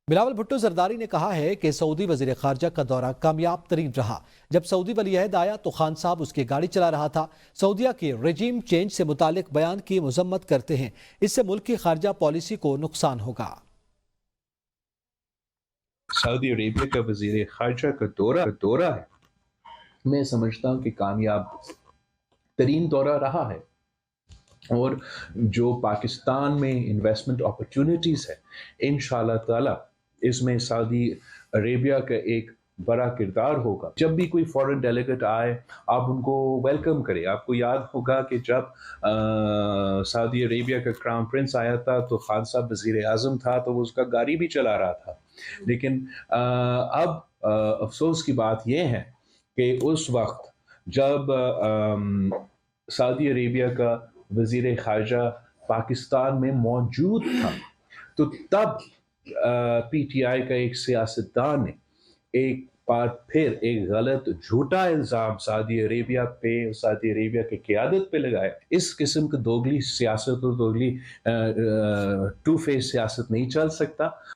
بلاول بھٹو زرداری نے کہا ہے کہ سعودی وزیر خارجہ کا دورہ کامیاب ترین رہا۔ جب سعودی ولی عہد آیا تو خان صاحب اس کی گاڑی چلا رہا تھا۔ سعودیہ کے رجیم چینج سے متعلق بیان کی مذمت کرتے ہیں، اس سے ملک کی خارجہ پالیسی کو نقصان ہوگا۔ سعودی عربیہ کا وزیر خارجہ کا دورہ ہے، میں سمجھتا ہوں کہ کامیاب ترین دورہ رہا ہے، اور جو پاکستان میں انویسٹمنٹ اپرچونٹیز ہے انشاءاللہ تعالی اس میں سعودی عربیہ کا ایک بڑا کردار ہوگا۔ جب بھی کوئی فورن ڈیلیگیٹ آئے آپ ان کو ویلکم کریں۔ آپ کو یاد ہوگا کہ جب سعودی عربیہ کا کراؤن پرنس آیا تھا تو خان صاحب وزیر اعظم تھا تو وہ اس کا گاڑی بھی چلا رہا تھا، لیکن اب افسوس کی بات یہ ہے کہ اس وقت جب سعودی عربیہ کا وزیر خارجہ پاکستان میں موجود تھا تو تب پی ٹی آئی کا ایک سیاستدان نے ایک بار پھر ایک غلط جھوٹا الزام سعودی عربیہ پہ، سعودی عربیہ کی قیادت پہ لگایا۔ اس قسم کی دوگلی سیاست اور دوگلی ٹو فیس سیاست نہیں چل سکتا۔